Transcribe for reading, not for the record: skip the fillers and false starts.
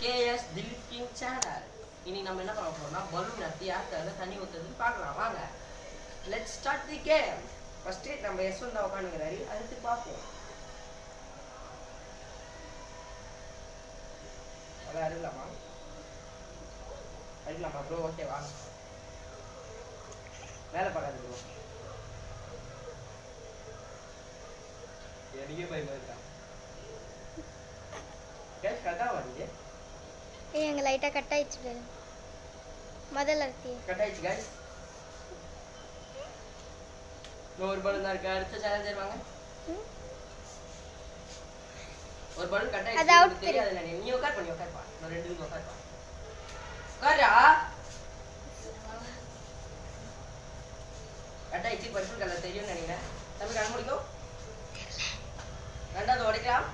KS Dilip king channel. இனி நம்ம என்ன பண்ண போறோம்னா பலூன் நத்தி ஆத்துல தண்ணி ஊத்துறதுன்னு பார்க்கலாம் வாங்க. Let's start the game. First நம்ம யஸ்வந்த் உட்காந்துக்கிறாரு, அடுத்து பார்ப்போம். அதான் அடிக்கலாமா ப்ரோ? ஓகே வாங்க, வேலை பார்க்காது ப்ரோ. எனக்கே பயமா இருக்கா. கேஷ் கட்டா வருது. எங்க லைட்டா கட் ஆயிடுச்சு. முதல்ல இருக்கு கட் ஆயிடுச்சு गाइस. ஒரு பலூன் தான் இருக்கு. அடுத்த சேலஞ்சர் வாங்க. ஒரு பலூன் கட் ஆயிடுச்சு. அது தெரியாது. நீ உட்கார் பண்ணி உட்கார் பா. நான் ரெண்டு நிமிஷம் உட்கார் பா. உட்காரா. கட் ஆயிடுச்சு. பர்பிள் கலர் தெரியும் நினைக்கிறேன். தம்பி கண்ண முடிக்கும். ரெண்டாவது உடைக்கலாம்.